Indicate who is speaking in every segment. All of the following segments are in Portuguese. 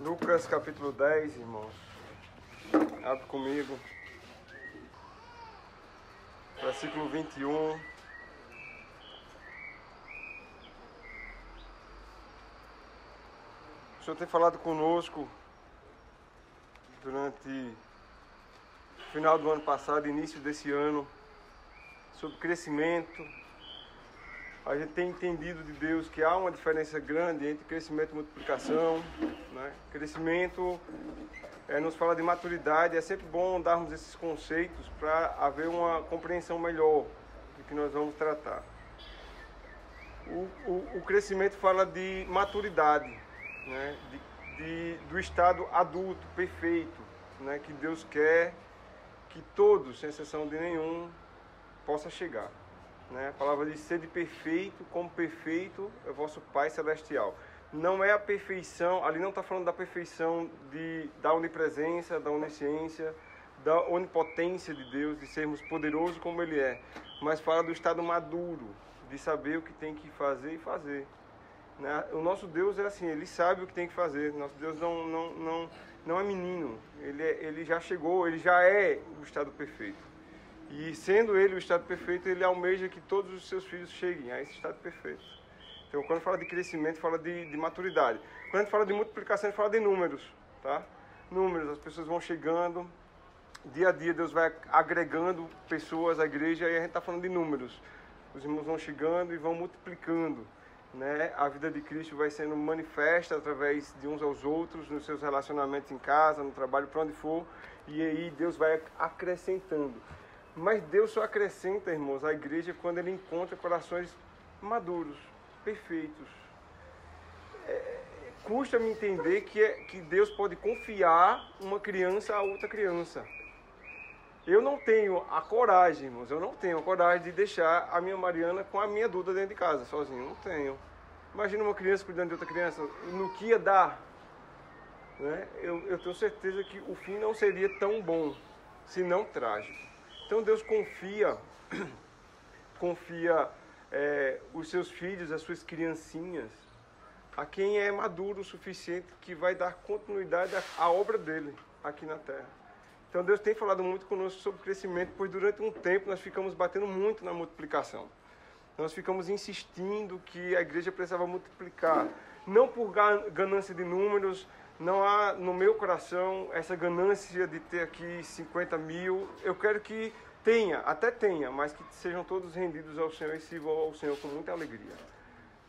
Speaker 1: Lucas capítulo 10, irmãos. Abre comigo. Versículo 21. O Senhor tem falado conosco durante o final do ano passado, início desse ano, sobre crescimento. A gente tem entendido de Deus que há uma diferença grande entre crescimento e multiplicação, né? Crescimento nos fala de maturidade. É sempre bom darmos esses conceitos para haver uma compreensão melhor do que nós vamos tratar. O crescimento fala de maturidade, né? Do estado adulto, perfeito, né? Que Deus quer que todos, sem exceção de nenhum, possa chegar. Né? A palavra diz: sede perfeito, como perfeito é o vosso Pai Celestial. Não é a perfeição, ali não está falando da perfeição da onipresença, da onisciência, da onipotência de Deus, de sermos poderosos como Ele é, mas fala do estado maduro, de saber o que tem que fazer e fazer. Né? O nosso Deus é assim, Ele sabe o que tem que fazer. Nosso Deus não é menino, ele já chegou, Ele já é o estado perfeito. E sendo Ele o estado perfeito, Ele almeja que todos os seus filhos cheguem a esse estado perfeito. Então, quando fala de crescimento, fala de maturidade. Quando a gente fala de multiplicação, a gente fala de números, tá? Números, as pessoas vão chegando, dia a dia Deus vai agregando pessoas à igreja e a gente está falando de números. Os irmãos vão chegando e vão multiplicando, né? A vida de Cristo vai sendo manifesta através de uns aos outros, nos seus relacionamentos em casa, no trabalho, para onde for, e aí Deus vai acrescentando. Mas Deus só acrescenta, irmãos, à igreja quando Ele encontra corações maduros, perfeitos. Custa-me entender que Deus pode confiar uma criança a outra criança. Eu não tenho a coragem, irmãos, eu não tenho a coragem de deixar a minha Mariana com a minha Duda dentro de casa, sozinho, não tenho. Imagina uma criança cuidando de outra criança, no que ia dar. Né? Eu tenho certeza que o fim não seria tão bom, se não trágico. Então Deus confia os seus filhos, as suas criancinhas, a quem é maduro o suficiente, que vai dar continuidade à obra dele aqui na terra. Então Deus tem falado muito conosco sobre crescimento, pois durante um tempo nós ficamos batendo muito na multiplicação. Nós ficamos insistindo que a igreja precisava multiplicar, não por ganância de números. Não há no meu coração essa ganância de ter aqui 50 mil. Eu quero que até tenha, mas que sejam todos rendidos ao Senhor e sirvam ao Senhor com muita alegria.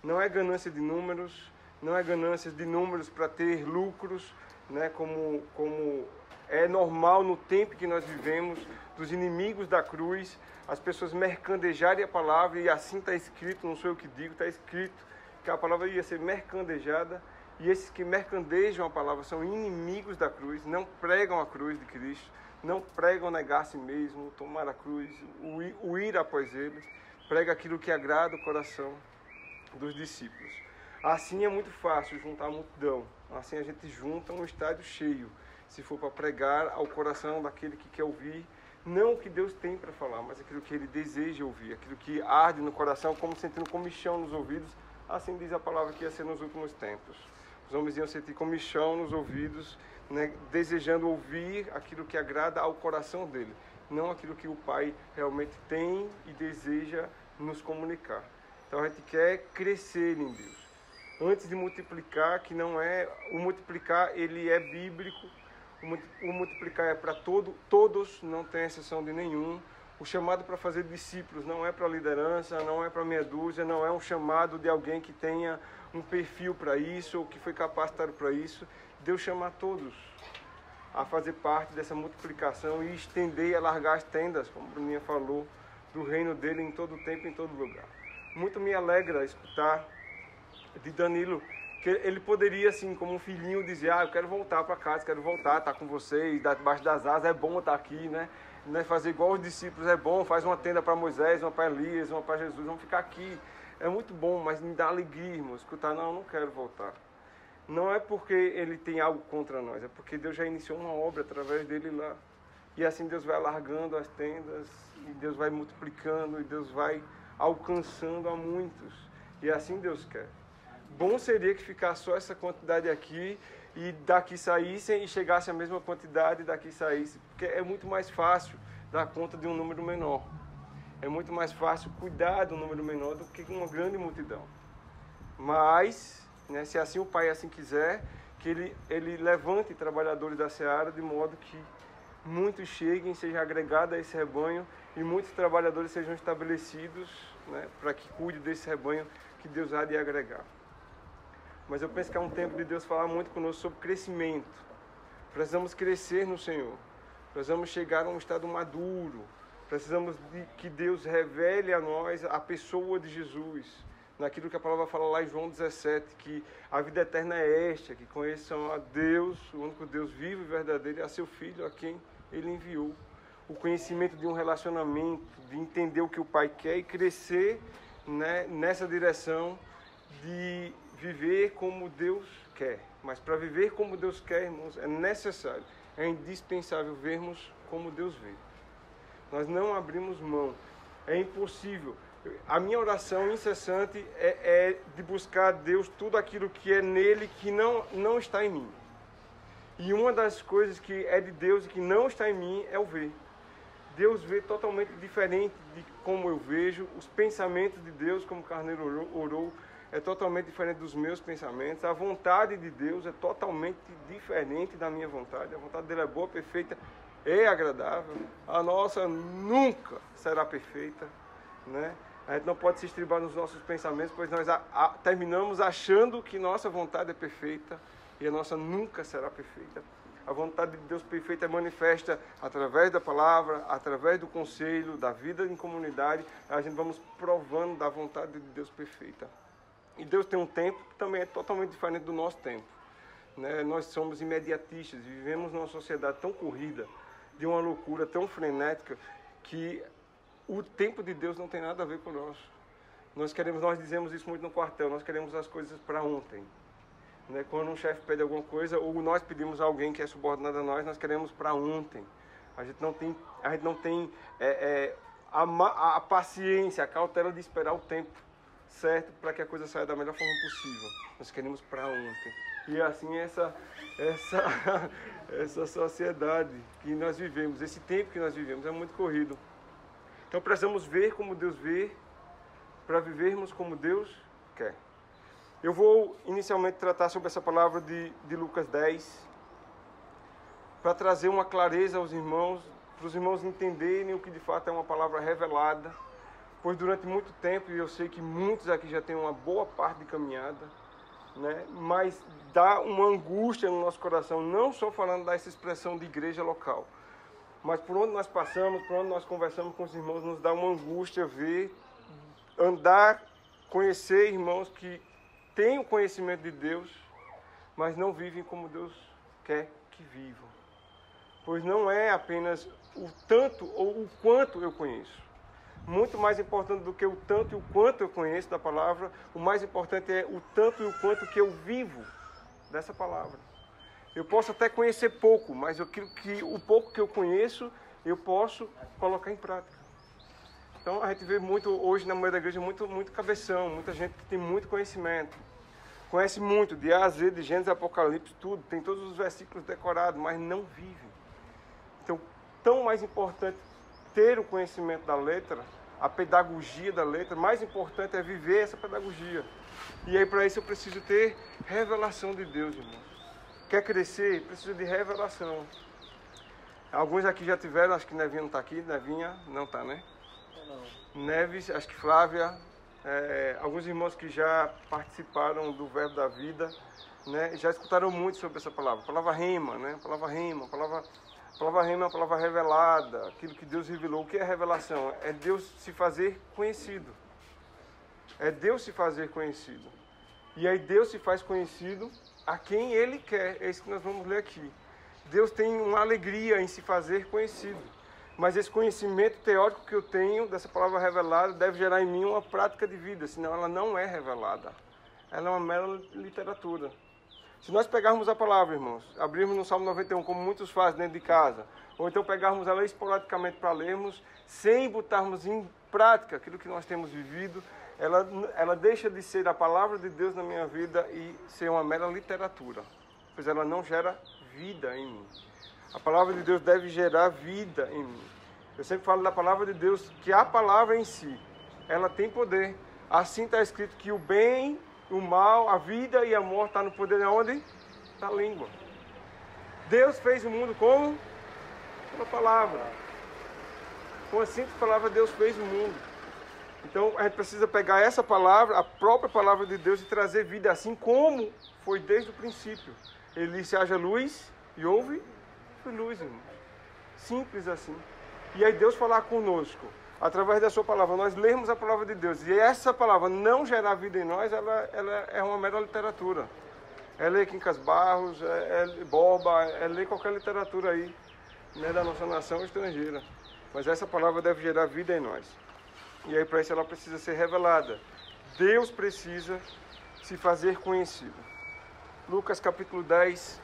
Speaker 1: Não é ganância de números, não é ganância de números para ter lucros, né, como é normal no tempo que nós vivemos, dos inimigos da cruz, as pessoas mercandejarem a palavra, e assim está escrito, não sou eu que digo, está escrito que a palavra ia ser mercandejada. E esses que mercandejam a palavra são inimigos da cruz, não pregam a cruz de Cristo, não pregam negar a si mesmo, tomar a cruz, o ir após ele, prega aquilo que agrada o coração dos discípulos. Assim é muito fácil juntar a multidão, assim a gente junta um estádio cheio, se for para pregar ao coração daquele que quer ouvir, não o que Deus tem para falar, mas aquilo que Ele deseja ouvir, aquilo que arde no coração, como sentindo comichão nos ouvidos, assim diz a palavra que ia ser nos últimos tempos. Os homens iam sentir comichão nos ouvidos, né, desejando ouvir aquilo que agrada ao coração dele, não aquilo que o Pai realmente tem e deseja nos comunicar. Então a gente quer crescer em Deus. Antes de multiplicar, que não é... O multiplicar, ele é bíblico. O multiplicar é para todos, não tem exceção de nenhum. O chamado para fazer discípulos não é para liderança, não é para meia dúzia, não é um chamado de alguém que tenha um perfil para isso ou que foi capacitado para isso. Deus chama a todos a fazer parte dessa multiplicação e estender e alargar as tendas, como a Bruninha falou, do reino dele em todo tempo, em todo lugar. Muito me alegra escutar de Danilo, que ele poderia, assim, como um filhinho, dizer: eu quero voltar para casa, quero voltar, estar com vocês, debaixo das asas, é bom estar aqui, né? Fazer igual os discípulos é bom, faz uma tenda para Moisés, uma para Elias, uma para Jesus, vamos ficar aqui. É muito bom, mas me dá alegria, irmão, escutar: não, eu não quero voltar. Não é porque ele tem algo contra nós, é porque Deus já iniciou uma obra através dele lá. E assim Deus vai alargando as tendas, e Deus vai multiplicando, e Deus vai alcançando a muitos. E assim Deus quer. bom seria que ficasse só essa quantidade aqui e daqui saíssem e chegasse a mesma quantidade e daqui saísse, porque é muito mais fácil dar conta de um número menor. É muito mais fácil cuidar de um número menor do que uma grande multidão. Mas, né, se assim o Pai assim quiser, que ele levante trabalhadores da seara de modo que muitos cheguem, sejam agregados a esse rebanho e muitos trabalhadores sejam estabelecidos, né, para que cuide desse rebanho que Deus há de agregar. Mas eu penso que é um tempo de Deus falar muito conosco sobre crescimento. Precisamos crescer no Senhor. Precisamos chegar a um estado maduro. Precisamos de que Deus revele a nós a pessoa de Jesus. Naquilo que a palavra fala lá em João 17, que a vida eterna é esta, que conheçam a Deus, o único Deus vivo e verdadeiro, e a seu Filho, a quem Ele enviou. O conhecimento de um relacionamento, de entender o que o Pai quer e crescer, né, nessa direção de viver como Deus quer. Mas para viver como Deus quer, irmãos, é necessário, é indispensável vermos como Deus vê. Nós não abrimos mão, é impossível. A minha oração incessante é de buscar a Deus tudo aquilo que é nele que não está em mim. E uma das coisas que é de Deus e que não está em mim é o ver. Deus vê totalmente diferente de como eu vejo. Os pensamentos de Deus, como o Carneiro orou, é totalmente diferente dos meus pensamentos. A vontade de Deus é totalmente diferente da minha vontade. A vontade dele é boa, perfeita e agradável. A nossa nunca será perfeita, né? A gente não pode se estribar nos nossos pensamentos, pois nós terminamos achando que nossa vontade é perfeita e a nossa nunca será perfeita. A vontade de Deus perfeita é manifesta através da palavra, através do conselho, da vida em comunidade. A gente vamos provando da vontade de Deus perfeita. E Deus tem um tempo que também é totalmente diferente do nosso tempo, né? Nós somos imediatistas, vivemos numa sociedade tão corrida, de uma loucura tão frenética, que o tempo de Deus não tem nada a ver com o nosso. Nós dizemos isso muito no quartel, nós queremos as coisas para ontem. Né? Quando um chefe pede alguma coisa, ou nós pedimos a alguém que é subordinado a nós queremos para ontem. A gente não tem a paciência, a cautela de esperar o tempo certo para que a coisa saia da melhor forma possível. Nós queremos para ontem. E assim essa sociedade que nós vivemos, esse tempo que nós vivemos é muito corrido. Então precisamos ver como Deus vê, para vivermos como Deus quer. Eu vou inicialmente tratar sobre essa palavra de Lucas 10, para trazer uma clareza aos irmãos, para os irmãos entenderem o que de fato é uma palavra revelada, pois durante muito tempo, e eu sei que muitos aqui já têm uma boa parte de caminhada, né, mas dá uma angústia no nosso coração, não só falando dessa expressão de igreja local, mas por onde nós passamos, por onde nós conversamos com os irmãos, nos dá uma angústia ver, andar, conhecer irmãos que têm o conhecimento de Deus, mas não vivem como Deus quer que vivam. Pois não é apenas o tanto ou o quanto eu conheço. Muito mais importante do que o tanto e o quanto eu conheço da palavra, o mais importante é o tanto e o quanto que eu vivo dessa palavra. Eu posso até conhecer pouco, mas o pouco que eu conheço, eu posso colocar em prática. Então, a gente vê muito, hoje na maioria da igreja, muito cabeção, muita gente que tem muito conhecimento. Conhece muito, de A a Z, de Gênesis, Apocalipse, tudo. Tem todos os versículos decorados, mas não vive. Então, tão mais importante ter o conhecimento da letra, a pedagogia da letra, mais importante é viver essa pedagogia. E aí, para isso, eu preciso ter revelação de Deus, irmãos. Quer crescer, precisa de revelação. Alguns aqui já tiveram, acho que Nevinha não está aqui, Nevinha não está, né? Não. Neves, acho que Flávia, alguns irmãos que já participaram do Verbo da Vida, né, já escutaram muito sobre essa palavra. A palavra rema, né? A palavra rema é uma palavra revelada, aquilo que Deus revelou. O que é revelação? É Deus se fazer conhecido. É Deus se fazer conhecido. E aí Deus se faz conhecido a quem Ele quer. É isso que nós vamos ler aqui. Deus tem uma alegria em se fazer conhecido. Mas esse conhecimento teórico que eu tenho dessa palavra revelada deve gerar em mim uma prática de vida, senão ela não é revelada. Ela é uma mera literatura. Se nós pegarmos a palavra, irmãos, abrirmos no Salmo 91, como muitos fazem dentro de casa, ou então pegarmos ela esporadicamente para lermos, sem botarmos em prática aquilo que nós temos vivido, ela deixa de ser a palavra de Deus na minha vida e ser uma mera literatura, pois ela não gera vida em mim. A palavra de Deus deve gerar vida em mim. Eu sempre falo da palavra de Deus, que a palavra em si, ela tem poder. Assim está escrito que o bem, o mal, a vida e a morte está no poder de onde? Da língua. Deus fez o mundo como? Pela palavra. Com a simples palavra, Deus fez o mundo. Então, a gente precisa pegar essa palavra, a própria palavra de Deus, e trazer vida assim como foi desde o princípio. Ele disse, haja luz, e houve luz, irmãos. Simples assim. E aí Deus falar conosco, através da sua palavra, nós lermos a palavra de Deus, e essa palavra não gerar vida em nós, ela é uma mera literatura. É ler Quincas Barros, é Borba, é ler qualquer literatura aí, né, da nossa nação estrangeira. Mas essa palavra deve gerar vida em nós. E aí para isso ela precisa ser revelada. Deus precisa se fazer conhecido. Lucas capítulo 10,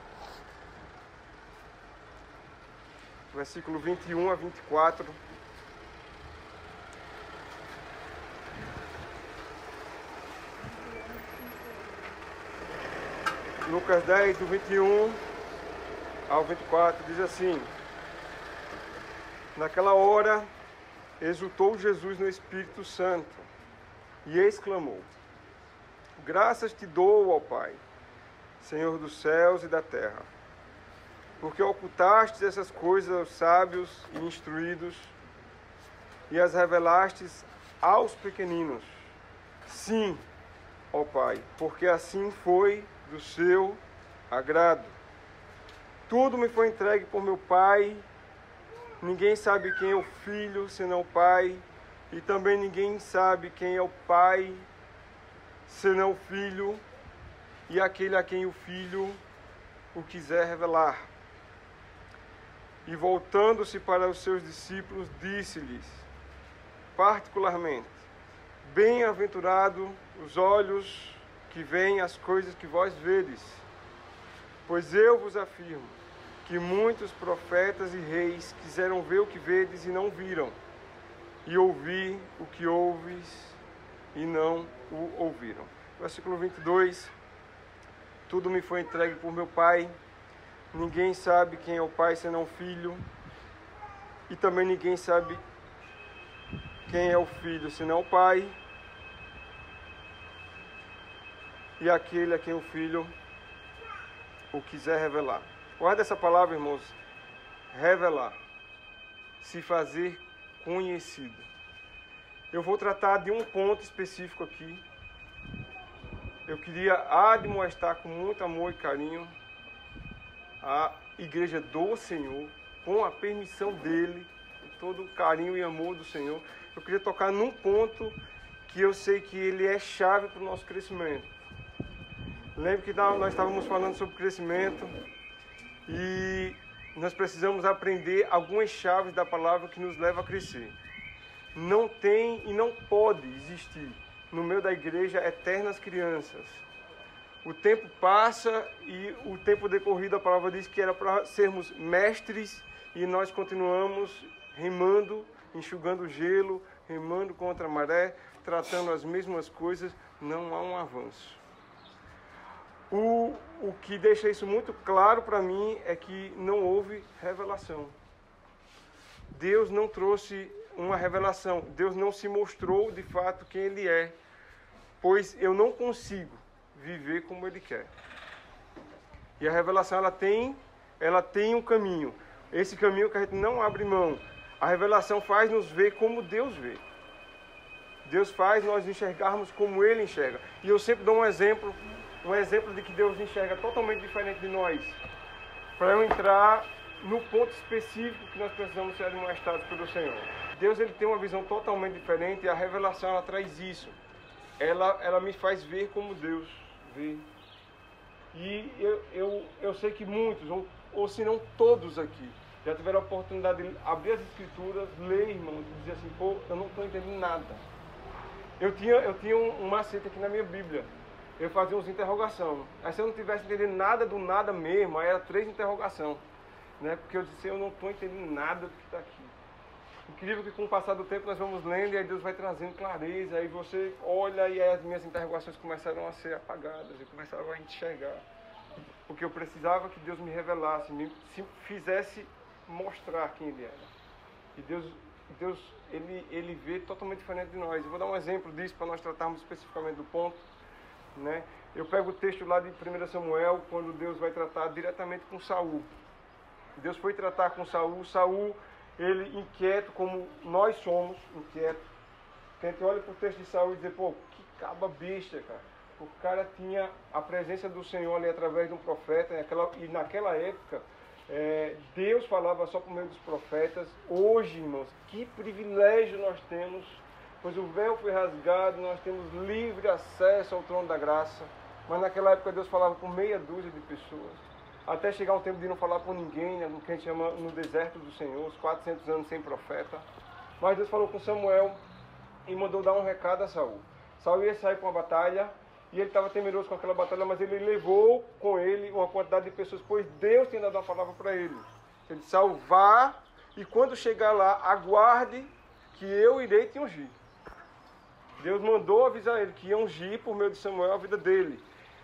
Speaker 1: versículo 21 a 24. Lucas 10, do 21 ao 24, diz assim: Naquela hora, exultou Jesus no Espírito Santo e exclamou: Graças te dou, ó Pai, Senhor dos céus e da terra, porque ocultastes essas coisas aos sábios e instruídos e as revelastes aos pequeninos. Sim, ó Pai, porque assim foi do seu agrado. Tudo me foi entregue por meu Pai. Ninguém sabe quem é o Filho, senão o Pai, e também ninguém sabe quem é o Pai, senão o Filho, e aquele a quem o Filho o quiser revelar. E voltando-se para os seus discípulos, disse-lhes, particularmente, bem-aventurado os olhos que veem as coisas que vós vedes, pois eu vos afirmo que muitos profetas e reis quiseram ver o que vedes e não viram, e ouvir o que ouves e não o ouviram. Versículo 22, tudo me foi entregue por meu Pai, ninguém sabe quem é o Pai senão o Filho, e também ninguém sabe quem é o Filho senão o Pai, e aquele a quem o Filho o quiser revelar. Guarda essa palavra, irmãos, revelar, se fazer conhecido. Eu vou tratar de um ponto específico aqui. Eu queria admoestar com muito amor e carinho a igreja do Senhor, com a permissão dele, com todo o carinho e amor do Senhor. Eu queria tocar num ponto que eu sei que ele é chave para o nosso crescimento. Lembro que nós estávamos falando sobre crescimento e nós precisamos aprender algumas chaves da palavra que nos levam a crescer. Não tem e não pode existir no meio da igreja eternas crianças. O tempo passa e o tempo decorrido, a palavra diz que era para sermos mestres e nós continuamos remando, enxugando gelo, remando contra a maré, tratando as mesmas coisas, não há um avanço. O que deixa isso muito claro para mim é que não houve revelação. Deus não trouxe uma revelação. Deus não se mostrou de fato quem Ele é. Pois eu não consigo viver como Ele quer. E a revelação ela tem um caminho. Esse caminho que a gente não abre mão. A revelação faz nos ver como Deus vê. Deus faz nós enxergarmos como Ele enxerga. E eu sempre dou um exemplo de que Deus enxerga totalmente diferente de nós, para eu entrar no ponto específico que nós precisamos ser admoestados pelo Senhor. Deus ele tem uma visão totalmente diferente e a revelação ela traz isso. Ela me faz ver como Deus vê. E eu sei que muitos, ou se não todos aqui, já tiveram a oportunidade de abrir as Escrituras, ler, irmãos, e dizer assim, pô, eu não estou entendendo nada. Eu tinha um macete aqui na minha Bíblia. Eu fazia uns interrogação. Aí se eu não tivesse entendendo nada do nada mesmo, aí era 3 interrogação. Né? Porque eu disse, eu não estou entendendo nada do que está aqui. Incrível que com o passar do tempo nós vamos lendo e aí Deus vai trazendo clareza, aí você olha e aí as minhas interrogações começaram a ser apagadas, eu começava a enxergar. Porque eu precisava que Deus me revelasse, me fizesse mostrar quem Ele era. E Deus ele vê totalmente diferente de nós. Eu vou dar um exemplo disso para nós tratarmos especificamente do ponto. Né? Eu pego o texto lá de 1 Samuel, quando Deus vai tratar diretamente com Saul. Deus foi tratar com Saul. Saul, ele inquieto, como nós somos, inquieto. A gente olha para o texto de Saul e diz, pô, que caba besta, cara. O cara tinha a presença do Senhor ali através de um profeta, e naquela época, Deus falava só por meio dos profetas. Hoje, irmãos, que privilégio nós temos, pois o véu foi rasgado, nós temos livre acesso ao trono da graça. Mas naquela época Deus falava por meia dúzia de pessoas, até chegar um tempo de não falar por ninguém, né, no que a gente chama no deserto do Senhor, os 400 anos sem profeta. Mas Deus falou com Samuel e mandou dar um recado a Saul. Saul ia sair para uma batalha, e ele estava temeroso com aquela batalha, mas ele levou com ele uma quantidade de pessoas, pois Deus tinha dado uma palavra para ele. Ele disse, Saul, vá, e quando chegar lá, aguarde que eu irei te ungir. Deus mandou avisar ele que ia ungir por meio de Samuel a vida dele.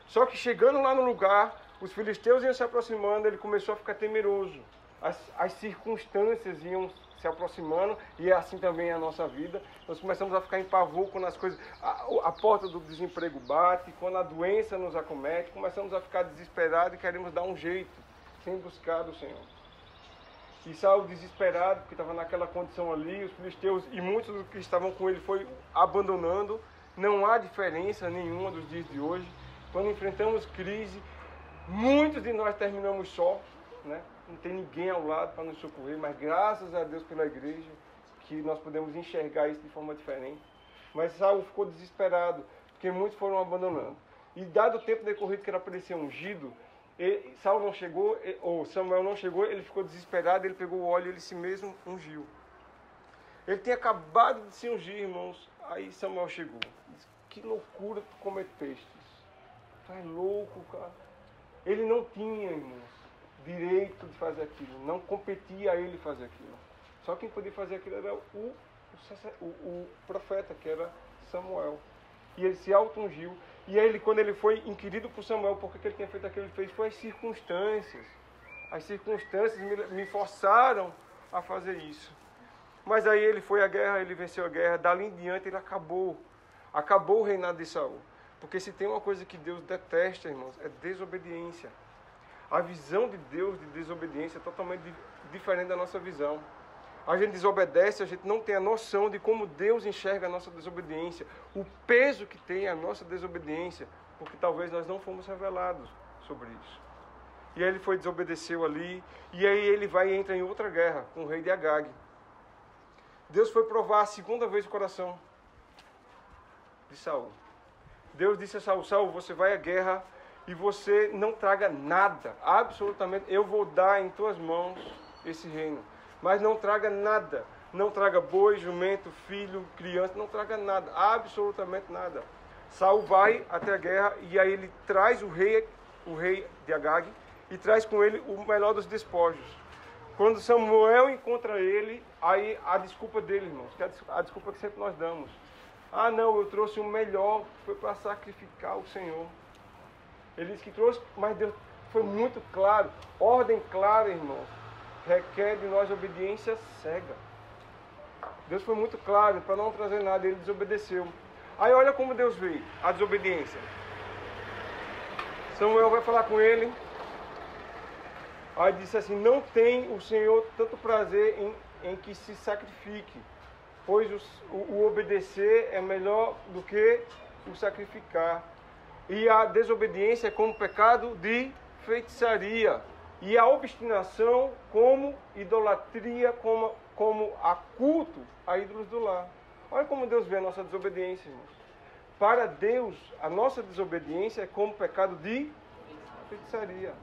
Speaker 1: Só que chegando lá no lugar, os filisteus iam se aproximando, ele começou a ficar temeroso. As circunstâncias iam se aproximando, e é assim também a nossa vida. Nós começamos a ficar em pavor quando as coisas... A porta do desemprego bate, quando a doença nos acomete, começamos a ficar desesperados e queremos dar um jeito, sem buscar do Senhor. E Saul, desesperado, porque estava naquela condição ali, os filisteus e muitos dos que estavam com ele foi abandonando. Não há diferença nenhuma dos dias de hoje. Quando enfrentamos crise, muitos de nós terminamos só, né? Não tem ninguém ao lado para nos socorrer, mas graças a Deus pela igreja, que nós podemos enxergar isso de forma diferente. Mas Saul ficou desesperado, porque muitos foram abandonando. E dado o tempo decorrido que era para ele ser ungido, Saul não chegou, ou Samuel não chegou, ele ficou desesperado, ele pegou o óleo e ele si mesmo ungiu. Ele tinha acabado de se ungir, irmãos, aí Samuel chegou. Disse, que loucura tu cometeste. Tu é louco, cara. Ele não tinha, irmãos, direito de fazer aquilo, não competia a ele fazer aquilo. Só quem podia fazer aquilo era o profeta, que era Samuel. E ele se auto-ungiu. E aí, quando ele foi inquirido por Samuel, por que ele tinha feito aquilo, ele fez, foi as circunstâncias. As circunstâncias me forçaram a fazer isso. Mas aí ele foi à guerra, ele venceu a guerra, dali em diante ele acabou o reinado de Saul. Porque se tem uma coisa que Deus detesta, irmãos, é desobediência. A visão de Deus de desobediência é totalmente diferente da nossa visão. A gente desobedece, a gente não tem a noção de como Deus enxerga a nossa desobediência, o peso que tem a nossa desobediência, porque talvez nós não fomos revelados sobre isso. E aí ele desobedeceu ali, e aí ele vai e entra em outra guerra com o rei de Agag. Deus foi provar a segunda vez o coração de Saul. Deus disse a Saul, Saul, você vai à guerra e você não traga nada, absolutamente, eu vou dar em tuas mãos esse reino, mas não traga nada, não traga boi, jumento, filho, criança, não traga nada, absolutamente nada. Saul vai até a guerra e aí ele traz o rei de Agag e traz com ele o melhor dos despojos. Quando Samuel encontra ele, aí a desculpa dele, irmãos, que é a desculpa que sempre nós damos. Ah, não, eu trouxe o melhor, foi para sacrificar o Senhor. Ele disse que trouxe, mas Deus foi muito claro. Ordem clara, irmãos, requer de nós obediência cega. Deus foi muito claro, para não trazer nada, ele desobedeceu. Aí olha como Deus vê a desobediência. Samuel vai falar com ele. Aí disse assim, não tem o Senhor tanto prazer em que se sacrifique, pois o obedecer é melhor do que o sacrificar. E a desobediência é como pecado de feitiçaria. E a obstinação como idolatria, como a culto a ídolos do lar. Olha como Deus vê a nossa desobediência, irmãos. Para Deus, a nossa desobediência é como pecado de feitiçaria.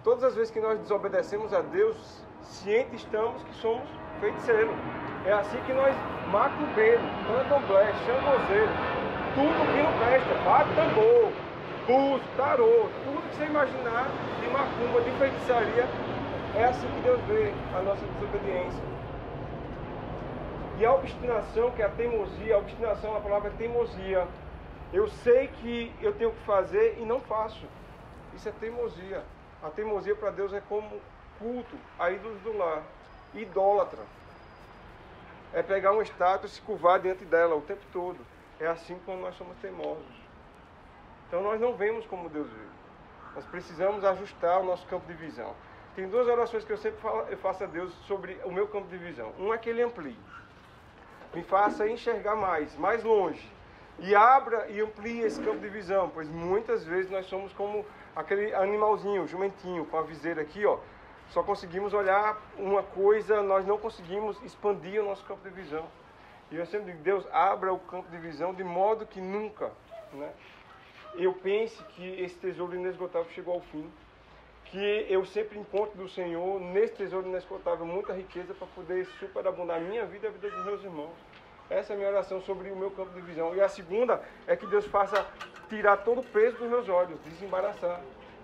Speaker 1: Todas as vezes que nós desobedecemos a Deus, cientes estamos que somos feiticeiros. É assim que nós macumbeiro, candomblé, xangozeiro, tudo que não presta, bate tambor, búzio, tarô, tudo que você imaginar de macumba, de feitiçaria, é assim que Deus vê a nossa desobediência. E a obstinação, que é a teimosia, a obstinação, a palavra é teimosia. Eu sei que eu tenho que fazer e não faço. Isso é teimosia. A teimosia para Deus é como culto a ídolos do lar. Idólatra. É pegar uma estátua e se curvar diante dela o tempo todo. É assim quando nós somos teimosos. Então nós não vemos como Deus vê. Nós precisamos ajustar o nosso campo de visão. Tem duas orações que eu sempre faço a Deus sobre o meu campo de visão. Um é que Ele amplie. Me faça enxergar mais longe. E abra e amplie esse campo de visão. Pois muitas vezes nós somos como aquele animalzinho, jumentinho, com a viseira aqui, ó. Só conseguimos olhar uma coisa, nós não conseguimos expandir o nosso campo de visão. E eu sempre digo, Deus, abra o campo de visão de modo que nunca, né, eu pense que esse tesouro inesgotável chegou ao fim. Que eu sempre encontro do Senhor, nesse tesouro inesgotável, muita riqueza para poder superabundar a minha vida e a vida dos meus irmãos. Essa é a minha oração sobre o meu campo de visão. E a segunda é que Deus faça tirar todo o peso dos meus olhos,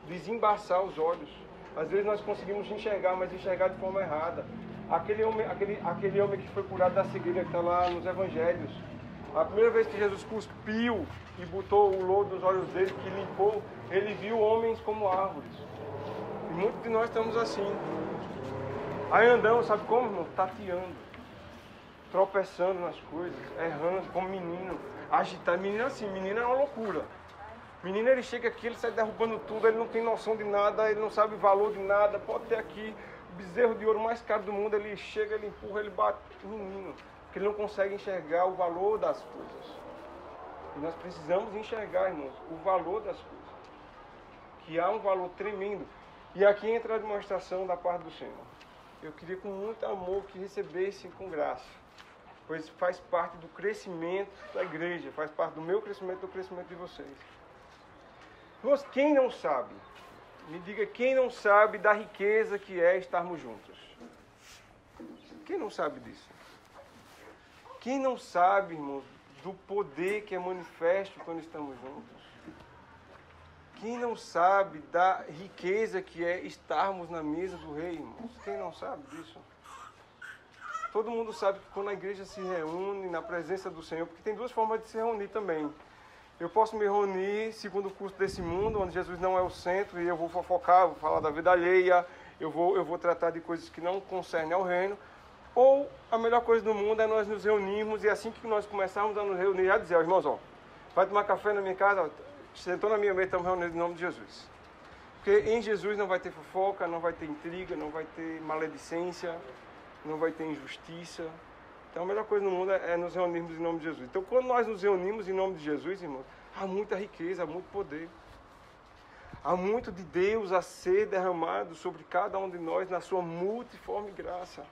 Speaker 1: desembaçar os olhos. Às vezes nós conseguimos enxergar, mas enxergar de forma errada. Aquele homem que foi curado da cegueira, que está lá nos evangelhos. A primeira vez que Jesus cuspiu e botou o lodo nos olhos dele, que limpou, ele viu homens como árvores. E muitos de nós estamos assim. Aí andamos, sabe como, irmão? Tateando. Tropeçando nas coisas, errando, como menino. Agitado. Menino é assim, menino é uma loucura. Menino, ele chega aqui, ele sai derrubando tudo, ele não tem noção de nada, ele não sabe o valor de nada. Pode ter aqui o bezerro de ouro mais caro do mundo, ele chega, ele empurra, ele bate. Menino, porque ele não consegue enxergar o valor das coisas. E nós precisamos enxergar, irmãos, o valor das coisas. Que há um valor tremendo. E aqui entra a demonstração da parte do Senhor. Eu queria com muito amor que recebessem com graça. Pois faz parte do crescimento da igreja, faz parte do meu crescimento, do crescimento de vocês. Irmãos, quem não sabe? Me diga quem não sabe da riqueza que é estarmos juntos. Quem não sabe disso? Quem não sabe, irmãos, do poder que é manifesto quando estamos juntos? Quem não sabe da riqueza que é estarmos na mesa do Rei, irmãos? Quem não sabe disso? Todo mundo sabe que quando a igreja se reúne na presença do Senhor, porque tem duas formas de se reunir também. Eu posso me reunir segundo o curso desse mundo, onde Jesus não é o centro, e eu vou fofocar, vou falar da vida alheia, eu vou tratar de coisas que não concernem ao reino. Ou a melhor coisa do mundo é nós nos reunirmos, e assim que nós começarmos a nos reunir, já dizer, irmãos, ó, vai tomar café na minha casa, sentou na minha mesa, estamos reunidos em nome de Jesus. Porque em Jesus não vai ter fofoca, não vai ter intriga, não vai ter maledicência, não vai ter injustiça. Então a melhor coisa no mundo é nos reunirmos em nome de Jesus. Então quando nós nos reunimos em nome de Jesus, irmãos, há muita riqueza, há muito poder. Há muito de Deus a ser derramado sobre cada um de nós na sua multiforme graça.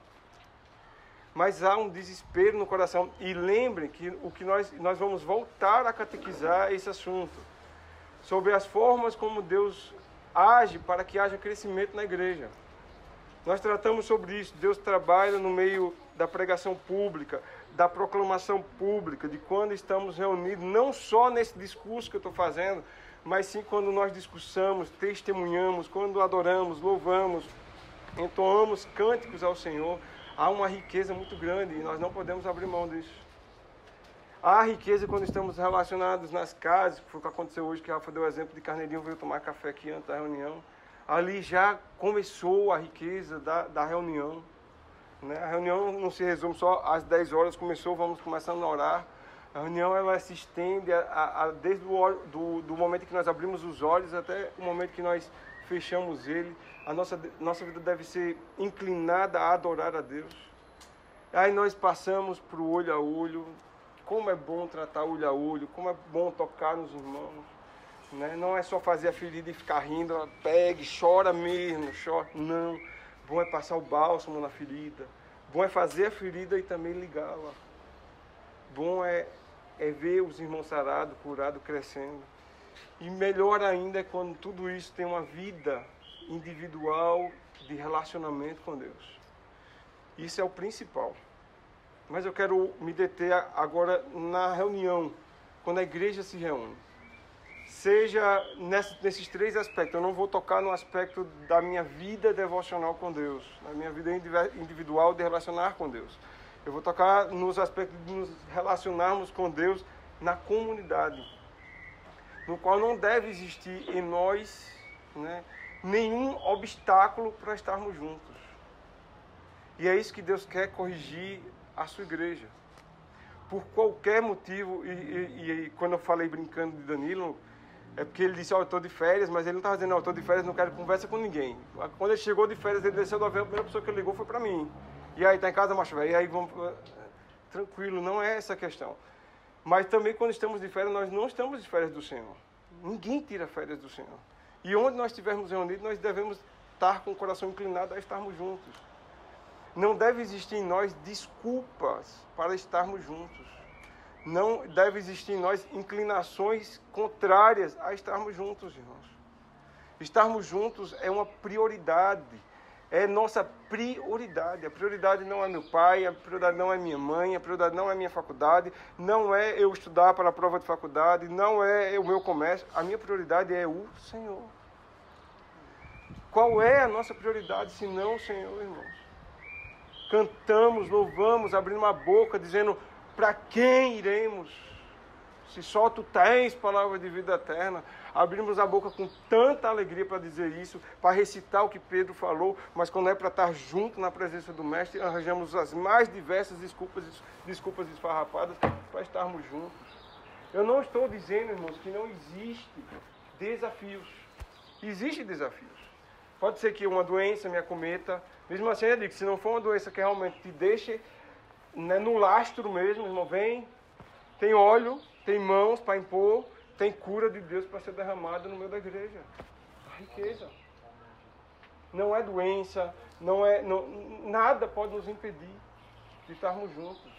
Speaker 1: Mas há um desespero no coração. E lembrem que o que nós vamos voltar a catequizar esse assunto. Sobre as formas como Deus age para que haja crescimento na igreja. Nós tratamos sobre isso. Deus trabalha no meio da pregação pública, da proclamação pública, de quando estamos reunidos, não só nesse discurso que eu estou fazendo, mas sim quando nós discursamos, testemunhamos, quando adoramos, louvamos, entoamos cânticos ao Senhor. Há uma riqueza muito grande e nós não podemos abrir mão disso. Há riqueza quando estamos relacionados nas casas, que foi o que aconteceu hoje, que a Rafa deu o exemplo de Carneirinho, veio tomar café aqui antes da reunião. Ali já começou a riqueza da reunião. Né? A reunião não se resume só às 10 horas, começou, vamos começando a orar. A reunião ela se estende desde do momento que nós abrimos os olhos até o momento que nós fechamos ele. A nossa vida deve ser inclinada a adorar a Deus. Aí nós passamos para o olho a olho. Como é bom tratar olho a olho, como é bom tocar nos irmãos. Né? Não é só fazer a ferida e ficar rindo, pegue, chora mesmo, chora. Não. Bom é passar o bálsamo na ferida. Bom é fazer a ferida e também ligá-la. Bom é ver os irmãos sarados, curados, crescendo. E melhor ainda é quando tudo isso tem uma vida individual de relacionamento com Deus. Isso é o principal. Mas eu quero me deter agora na reunião, quando a igreja se reúne. Seja nesses três aspectos. Eu não vou tocar no aspecto da minha vida devocional com Deus, na minha vida individual de relacionar com Deus. Eu vou tocar nos aspectos de nos relacionarmos com Deus na comunidade, no qual não deve existir em nós, né, nenhum obstáculo para estarmos juntos. E é isso que Deus quer corrigir a sua igreja. Por qualquer motivo, e quando eu falei brincando de Danilo, é porque ele disse, eu estou de férias, mas ele não estava dizendo, eu estou de férias, não quero conversa com ninguém. Quando ele chegou de férias, ele desceu do avião, a primeira pessoa que ele ligou foi para mim. E aí, está em casa, macho velho? E aí, vamos... Tranquilo, não é essa a questão. Mas também quando estamos de férias, nós não estamos de férias do Senhor. Ninguém tira férias do Senhor. E onde nós estivermos reunidos, nós devemos estar com o coração inclinado a estarmos juntos. Não deve existir em nós desculpas para estarmos juntos. Não deve existir em nós inclinações contrárias a estarmos juntos, irmãos. Estarmos juntos é uma prioridade. É nossa prioridade. A prioridade não é meu pai, a prioridade não é minha mãe, a prioridade não é minha faculdade, não é eu estudar para a prova de faculdade, não é o meu comércio. A minha prioridade é o Senhor. Qual é a nossa prioridade se não o Senhor, irmãos? Cantamos, louvamos, abrindo uma boca, dizendo, para quem iremos? Se só tu tens palavra de vida eterna. Abrimos a boca com tanta alegria para dizer isso, para recitar o que Pedro falou, mas quando é para estar junto na presença do Mestre, arranjamos as mais diversas desculpas esfarrapadas para estarmos juntos. Eu não estou dizendo, irmãos, que não existe desafios. Existem desafios. Pode ser que uma doença me acometa. Mesmo assim, eu digo, se não for uma doença que realmente te deixe, né, no lastro mesmo, irmão, vem, tem óleo, tem mãos para impor, tem cura de Deus para ser derramada no meio da igreja. A riqueza. Não é doença, nada pode nos impedir de estarmos juntos.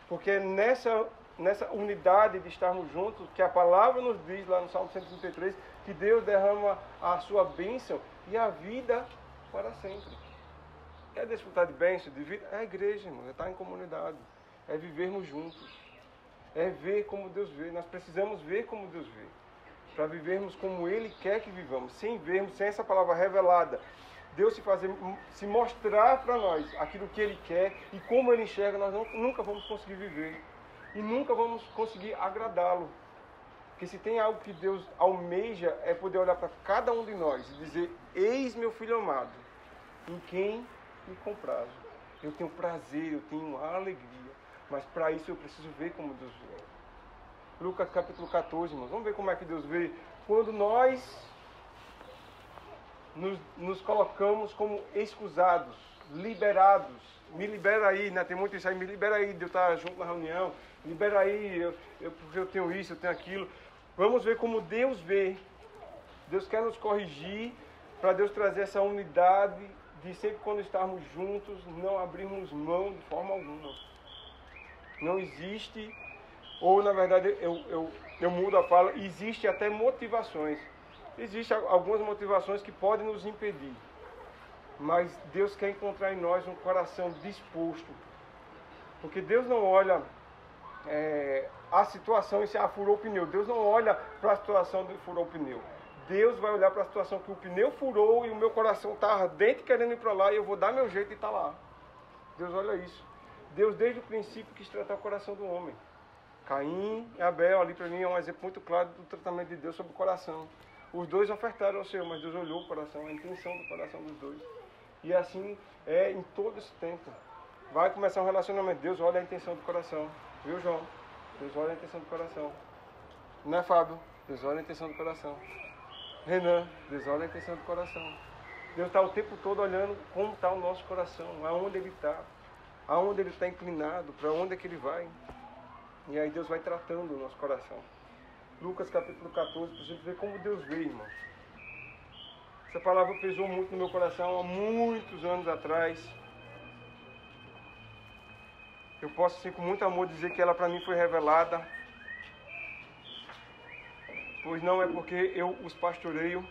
Speaker 1: Porque é nessa unidade de estarmos juntos que a palavra nos diz lá no Salmo 133 que Deus derrama a sua bênção e a vida para sempre. Quer desfrutar de bênção, de vida? É a igreja, irmão, é estar em comunidade. É vivermos juntos. É ver como Deus vê. Nós precisamos ver como Deus vê. Para vivermos como Ele quer que vivamos. Sem vermos, sem essa palavra revelada. Deus se mostrar para nós aquilo que Ele quer e como Ele enxerga, nós nunca vamos conseguir viver. E nunca vamos conseguir agradá-lo. Porque se tem algo que Deus almeja, é poder olhar para cada um de nós e dizer, eis meu filho amado, em quem me comprazo. Eu tenho prazer, eu tenho alegria, mas para isso eu preciso ver como Deus vê. Lucas capítulo 14, irmãos, vamos ver como é que Deus vê. Quando nós nos colocamos como excusados, liberados, me libera aí, né? Tem muito isso aí, me libera aí de eu estar junto na reunião, libera aí, porque eu tenho isso, eu tenho aquilo. Vamos ver como Deus vê. Deus quer nos corrigir para Deus trazer essa unidade de sempre quando estarmos juntos, não abrirmos mão de forma alguma. Não existe, ou na verdade eu mudo a fala, existe até motivações. Existem algumas motivações que podem nos impedir. Mas Deus quer encontrar em nós um coração disposto. Porque Deus não olha a situação e se furou o pneu. Deus não olha para a situação de furou o pneu. Deus vai olhar para a situação que o pneu furou e o meu coração está ardente querendo ir para lá e eu vou dar meu jeito e está lá. Deus olha isso. Deus desde o princípio quis tratar o coração do homem. Caim e Abel, ali para mim é um exemplo muito claro do tratamento de Deus sobre o coração. Os dois ofertaram ao Senhor, mas Deus olhou o coração, a intenção do coração dos dois. E assim é em todo esse tempo. Vai começar um relacionamento, Deus olha a intenção do coração. Viu, João? Deus olha a intenção do coração. Não é, Fábio? Deus olha a intenção do coração. Renan, Deus olha a intenção do coração. Deus está o tempo todo olhando como está o nosso coração, aonde ele está, aonde ele está inclinado, para onde é que ele vai. E aí Deus vai tratando o nosso coração. Lucas capítulo 14, para a gente ver como Deus vê, irmãos. Essa palavra pesou muito no meu coração há muitos anos atrás. Eu posso, assim, com muito amor, dizer que ela para mim foi revelada. Pois não é porque eu os pastoreio,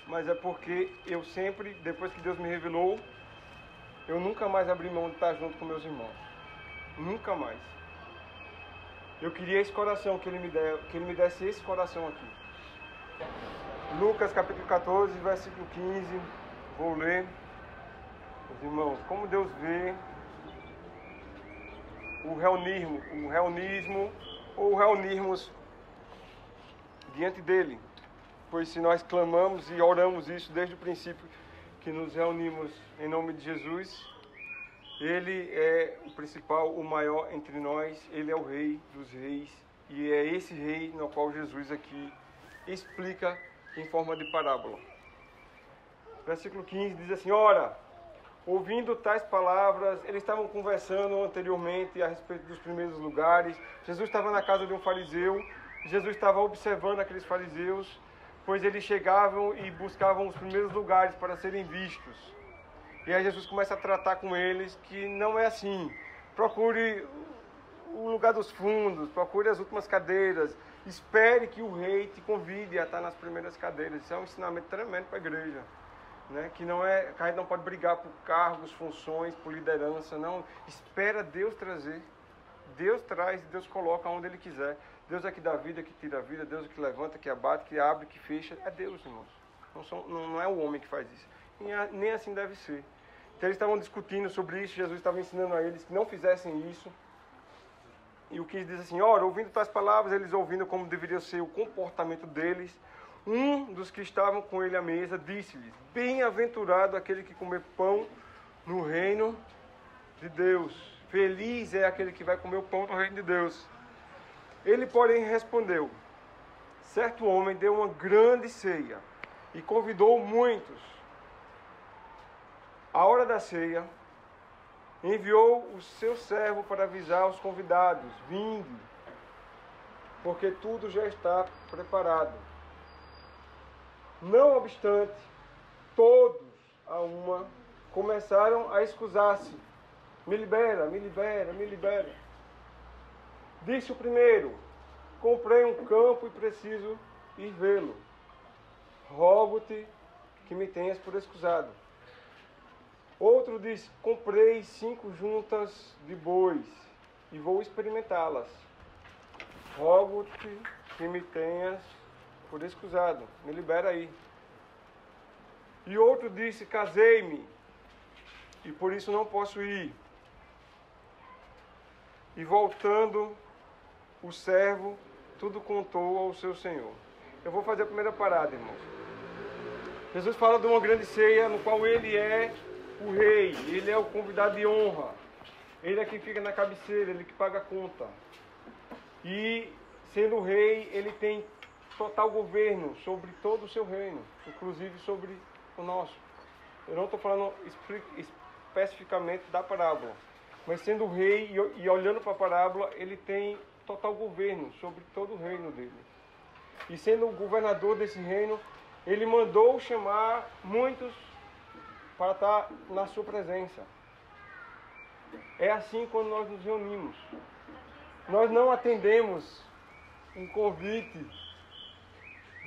Speaker 1: mas é porque eu sempre, depois que Deus me revelou, eu nunca mais abri mão de estar junto com meus irmãos. Nunca mais. Eu queria esse coração, que ele me desse esse coração aqui. Lucas capítulo 14, versículo 15, vou ler. Os irmãos, como Deus vê o reunirmos diante dele. Pois se nós clamamos e oramos isso desde o princípio que nos reunimos em nome de Jesus, ele é o principal, o maior entre nós, ele é o Rei dos Reis, e é esse Rei no qual Jesus aqui explica em forma de parábola. Versículo 15 diz assim: ora, ouvindo tais palavras, eles estavam conversando anteriormente a respeito dos primeiros lugares. Jesus estava na casa de um fariseu, Jesus estava observando aqueles fariseus, pois eles chegavam e buscavam os primeiros lugares para serem vistos. E aí Jesus começa a tratar com eles que não é assim. Procure o lugar dos fundos, procure as últimas cadeiras, espere que o rei te convide a estar nas primeiras cadeiras. Isso é um ensinamento tremendo para a igreja. Né? Que a gente não pode brigar por cargos, funções, por liderança, não. Espera Deus trazer. Deus traz, Deus coloca onde Ele quiser. Deus é que dá vida, que tira a vida. Deus é que levanta, que abate, que abre, que fecha. É Deus, irmãos. Não é o homem que faz isso. E nem assim deve ser. Então eles estavam discutindo sobre isso. Jesus estava ensinando a eles que não fizessem isso. E o que diz assim: ora, ouvindo tais palavras, eles ouvindo como deveria ser o comportamento deles, um dos que estavam com ele à mesa disse-lhes: bem-aventurado aquele que comer pão no reino de Deus. Feliz é aquele que vai comer o pão no reino de Deus. Ele, porém, respondeu: certo homem deu uma grande ceia e convidou muitos. À hora da ceia, enviou o seu servo para avisar os convidados: vinde, porque tudo já está preparado. Não obstante, todos a uma começaram a escusar-se: me libera, me libera, me libera. Disse o primeiro: comprei um campo e preciso ir vê-lo. Rogo-te que me tenhas por escusado. Outro disse: comprei 5 juntas de bois e vou experimentá-las. Rogo-te que me tenhas por escusado. Me libera aí. E outro disse: casei-me e por isso não posso ir. E voltando o servo, tudo contou ao seu senhor. Eu vou fazer a primeira parada, irmãos. Jesus fala de uma grande ceia no qual ele é o rei, ele é o convidado de honra, ele é quem fica na cabeceira, ele que paga a conta. E sendo o rei, ele tem total governo sobre todo o seu reino, inclusive sobre o nosso. Eu não estou falando especificamente da parábola, mas sendo o rei e olhando para a parábola, ele tem total governo sobre todo o reino dele. E sendo o governador desse reino, ele mandou chamar muitos para estar na sua presença. É assim quando nós nos reunimos. Nós não atendemos um convite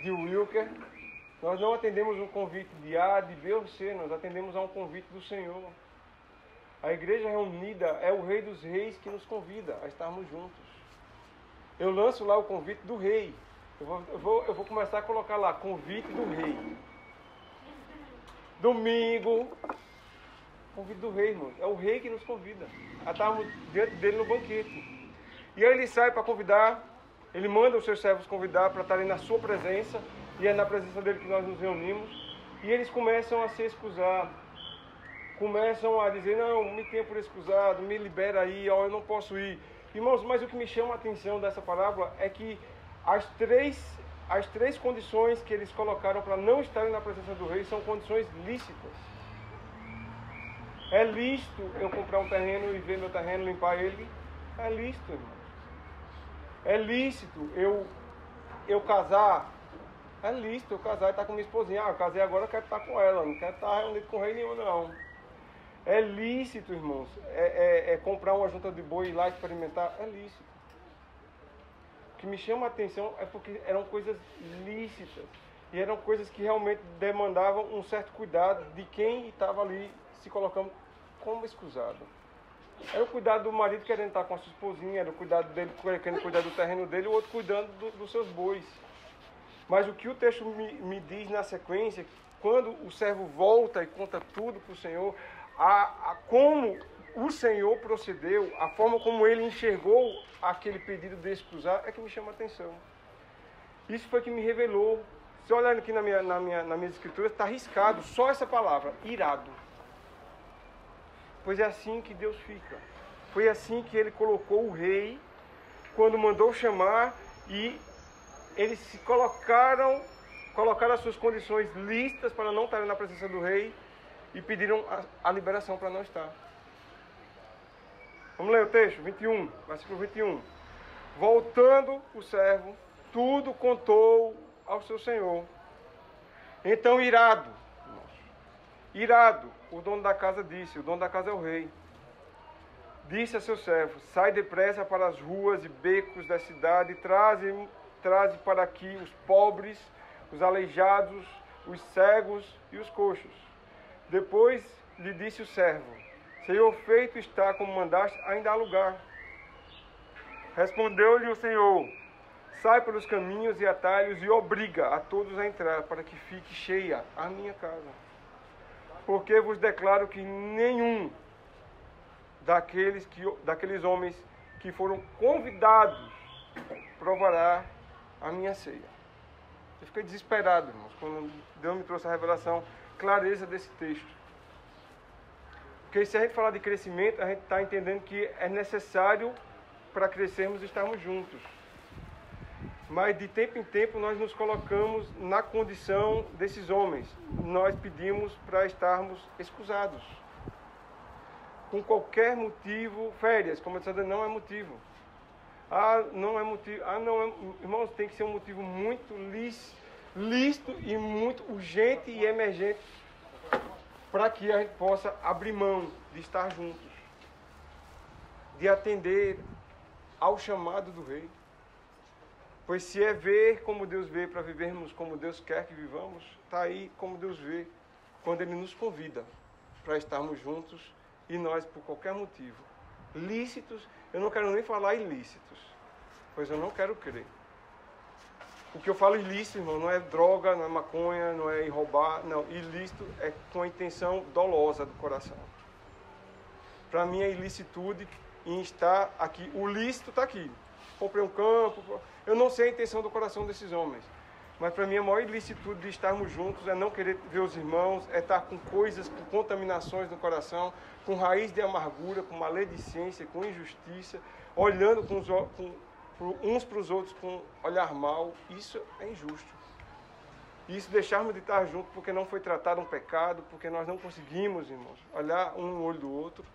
Speaker 1: de Wilker, nós não atendemos um convite de A, de B ou C, nós atendemos a um convite do Senhor. A igreja reunida é o Rei dos Reis que nos convida a estarmos juntos. Eu lanço lá o convite do Rei. Eu vou começar a colocar lá, convite do Rei. Domingo, convite do Rei, irmão. É o Rei que nos convida a estarmos diante dele no banquete. E aí ele sai para convidar, ele manda os seus servos convidar para estarem na sua presença, e é na presença dele que nós nos reunimos, e eles começam a se excusar, começam a dizer: não, me tenha por excusado, me libera aí, ó, eu não posso ir. Irmãos, mas o que me chama a atenção dessa parábola é que as três condições que eles colocaram para não estarem na presença do rei são condições lícitas. É lícito eu comprar um terreno e ver meu terreno, limpar ele? É lícito, irmão. É lícito eu casar? É lícito eu casar e estar com minha esposinha. Eu casei agora, eu quero estar com ela, não quero estar reunido com rei nenhum, não. É lícito, irmãos, comprar uma junta de boi e ir lá experimentar? É lícito. O que me chama a atenção é porque eram coisas lícitas. E eram coisas que realmente demandavam um certo cuidado de quem estava ali se colocando como escusado. Era o cuidado do marido querendo estar com a sua esposinha, era o cuidado dele querendo cuidar do terreno dele, o outro cuidando dos seus bois. Mas o que o texto me diz na sequência, quando o servo volta e conta tudo para o Senhor, como o Senhor procedeu, a forma como ele enxergou aquele pedido de excusar, é que me chama a atenção. Isso foi que me revelou. Se olhar aqui na minha escritura, está riscado só essa palavra, irado. Pois é assim que Deus fica. Foi assim que ele colocou o rei, quando mandou chamar, e eles se colocaram as suas condições listas para não estarem na presença do rei e pediram a liberação para não estar. Vamos ler o texto, 21, versículo 21. Voltando o servo, tudo contou ao seu senhor. Então, irado, o dono da casa disse, o dono da casa é o rei, disse a seu servo, sai depressa para as ruas e becos da cidade, traze para aqui os pobres, os aleijados, os cegos e os coxos. Depois lhe disse o servo, Senhor, feito está como mandaste, ainda há lugar. Respondeu-lhe o Senhor, sai pelos caminhos e atalhos e obriga a todos a entrar, para que fique cheia a minha casa. Porque vos declaro que nenhum daqueles homens que foram convidados provará a minha ceia. Eu fiquei desesperado, irmãos, quando Deus me trouxe a revelação, clareza desse texto. Porque se a gente falar de crescimento, a gente está entendendo que é necessário para crescermos estarmos juntos. Mas de tempo em tempo nós nos colocamos na condição desses homens. Nós pedimos para estarmos excusados. Com qualquer motivo, férias, como eu disse, não é motivo. Não é motivo. Irmãos, tem que ser um motivo muito lícito e muito urgente e emergente para que a gente possa abrir mão de estar juntos, de atender ao chamado do rei. Pois se é ver como Deus vê para vivermos como Deus quer que vivamos, está aí como Deus vê quando Ele nos convida para estarmos juntos e nós, por qualquer motivo, lícitos, eu não quero nem falar ilícitos, pois eu não quero crer. O que eu falo ilícito, irmão, não é droga, não é maconha, não é roubar, não. Ilícito é com a intenção dolosa do coração. Para mim, a ilicitude em estar aqui. O lícito está aqui. Comprei um campo. Eu não sei a intenção do coração desses homens. Mas para mim, a maior ilicitude de estarmos juntos é não querer ver os irmãos, é estar com coisas, com contaminações no coração, com raiz de amargura, com maledicência, com injustiça, olhando uns para os outros com olhar mal. Isso é injusto. Isso deixarmos de estar juntos porque não foi tratado um pecado, porque nós não conseguimos, irmãos, olhar um no olho do outro.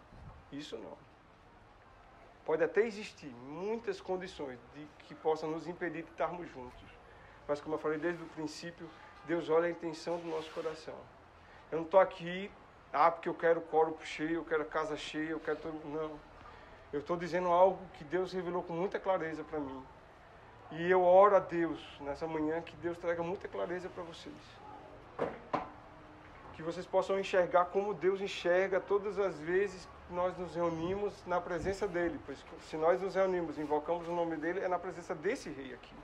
Speaker 1: Isso não. Pode até existir muitas condições que possam nos impedir de estarmos juntos. Mas como eu falei desde o princípio, Deus olha a intenção do nosso coração. Eu não estou aqui, porque eu quero corpo cheio, eu quero casa cheia, eu quero todo... Não. Eu estou dizendo algo que Deus revelou com muita clareza para mim. E eu oro a Deus nessa manhã que Deus traga muita clareza para vocês. Que vocês possam enxergar como Deus enxerga todas as vezes que nós nos reunimos na presença dEle. Pois se nós nos reunimos e invocamos o nome dEle, é na presença desse rei aqui.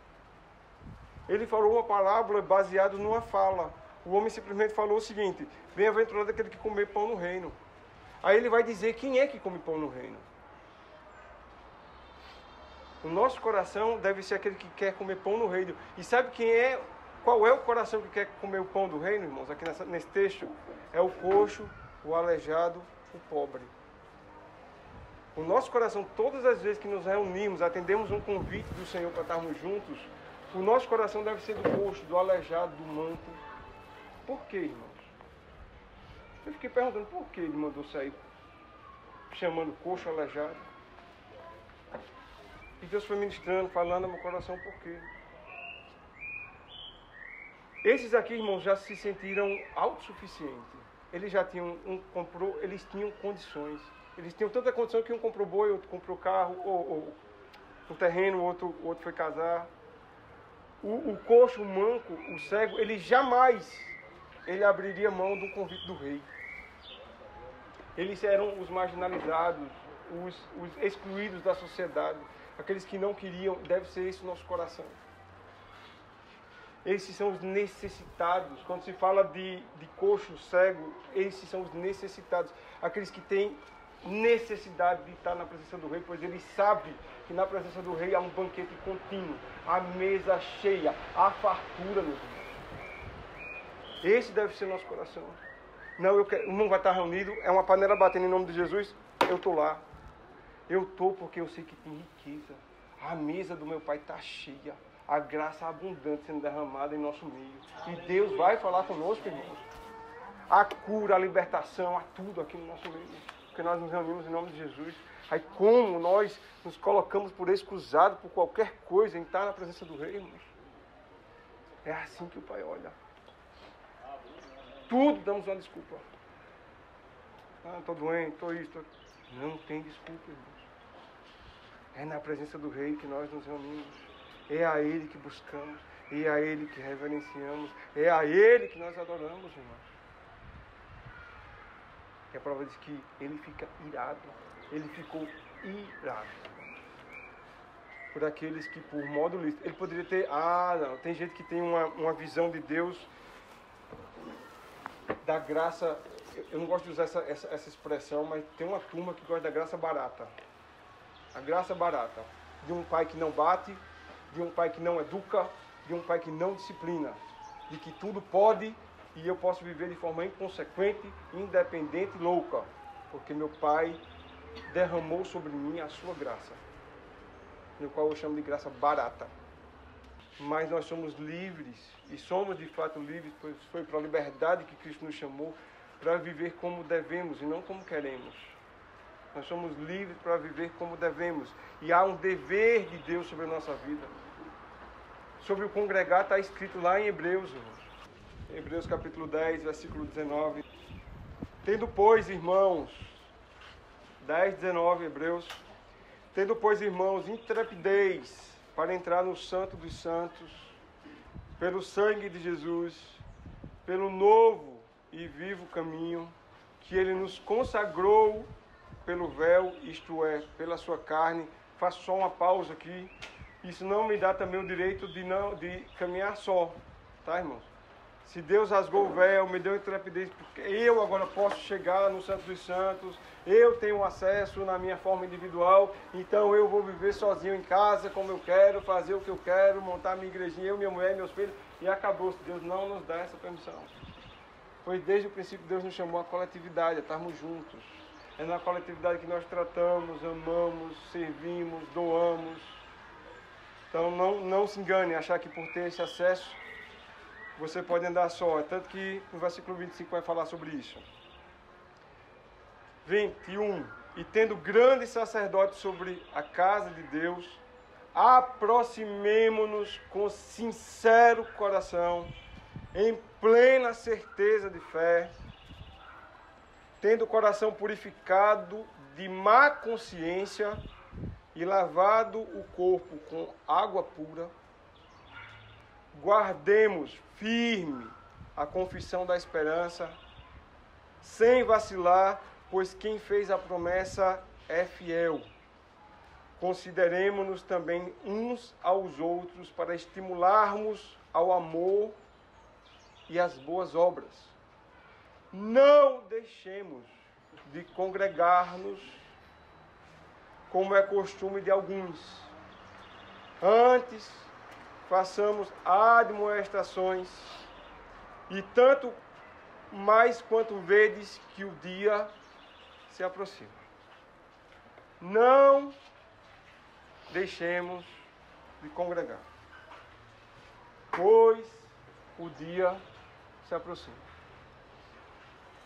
Speaker 1: Ele falou uma parábola baseada numa fala. O homem simplesmente falou o seguinte: bem-aventurado aquele que comer pão no reino. Aí ele vai dizer quem é que come pão no reino. O nosso coração deve ser aquele que quer comer pão no reino. E sabe qual é o coração que quer comer o pão do reino, irmãos? Aqui nesse texto, é o coxo, o aleijado, o pobre. O nosso coração, todas as vezes que nos reunimos, atendemos um convite do Senhor para estarmos juntos, o nosso coração deve ser do coxo, do aleijado, do manco. Por quê, irmãos? Eu fiquei perguntando por que ele mandou sair chamando coxo, aleijado. E Deus foi ministrando, falando no meu coração por quê. Esses aqui, irmãos, já se sentiram autossuficientes. Eles já tinham eles tinham condições. Eles tinham tanta condição que um comprou boi, outro comprou carro, ou um terreno, o outro foi casar. O coxo, o manco, o cego, ele jamais abriria mão do convite do rei. Eles eram os marginalizados, os excluídos da sociedade, aqueles que não queriam. Deve ser esse o nosso coração. Esses são os necessitados. Quando se fala de coxo, cego, esses são os necessitados. Aqueles que têm necessidade de estar na presença do Rei, pois ele sabe que na presença do Rei há um banquete contínuo, a mesa cheia, a fartura, meus irmãos. Esse deve ser nosso coração. Não, o irmão vai estar reunido, é uma panela batendo em nome de Jesus, eu estou lá. Eu estou porque eu sei que tem riqueza. A mesa do meu Pai está cheia. A graça abundante sendo derramada em nosso meio. E Deus vai falar conosco, irmãos. A cura, a libertação, a tudo aqui no nosso meio. Porque nós nos reunimos em nome de Jesus. Aí como nós nos colocamos por excusado por qualquer coisa em estar na presença do Rei, irmãos. É assim que o Pai olha. Tudo damos uma desculpa. Ah, estou doente, estou isso. Não tem desculpa, irmãos. É na presença do Rei que nós nos reunimos. É a Ele que buscamos. É a Ele que reverenciamos. É a Ele que nós adoramos, irmãos. E a prova diz que Ele fica irado. Ele ficou irado. Por aqueles que, por modo lícito, Ele poderia ter... não, tem gente que tem uma visão de Deus, da graça... Eu não gosto de usar essa expressão, mas tem uma turma que gosta da graça barata. A graça barata. De um pai que não bate, de um pai que não educa, de um pai que não disciplina. De que tudo pode e eu posso viver de forma inconsequente, independente e louca. Porque meu pai derramou sobre mim a sua graça. No qual eu chamo de graça barata. Mas nós somos livres, e somos de fato livres, pois foi para a liberdade que Cristo nos chamou, para viver como devemos e não como queremos. Nós somos livres para viver como devemos. E há um dever de Deus sobre a nossa vida. Sobre o congregar está escrito lá em Hebreus, irmãos. Hebreus capítulo 10, versículo 19. Tendo, pois, irmãos, 10, 19, Hebreus. Tendo, pois, irmãos, intrepidez para entrar no Santo dos Santos, pelo sangue de Jesus, pelo novo e vivo caminho que Ele nos consagrou pelo véu, isto é, pela sua carne. Faço só uma pausa aqui. Isso não me dá também o direito de caminhar só, tá, irmãos? Se Deus rasgou o véu, me deu intrepidez, porque eu agora posso chegar no Santo dos Santos, eu tenho acesso na minha forma individual, então eu vou viver sozinho em casa, como eu quero, fazer o que eu quero, montar minha igrejinha, eu, minha mulher, meus filhos, e acabou. Deus não nos dá essa permissão. Pois desde o princípio Deus nos chamou à coletividade, a estarmos juntos. É na coletividade que nós tratamos, amamos, servimos, doamos. Então não se engane, achar que por ter esse acesso, você pode andar só. É tanto que no versículo 25 vai falar sobre isso. 21. E tendo grande sacerdote sobre a casa de Deus, aproximemo-nos com sincero coração, em plena certeza de fé, tendo o coração purificado de má consciência e lavado o corpo com água pura, guardemos firme a confissão da esperança, sem vacilar, pois quem fez a promessa é fiel. Consideremo-nos também uns aos outros para estimularmos ao amor e às boas obras. Não deixemos de congregar-nos, como é costume de alguns. Antes, façamos admoestações, e tanto mais quanto vedes que o dia se aproxima. Não deixemos de congregar, pois o dia se aproxima.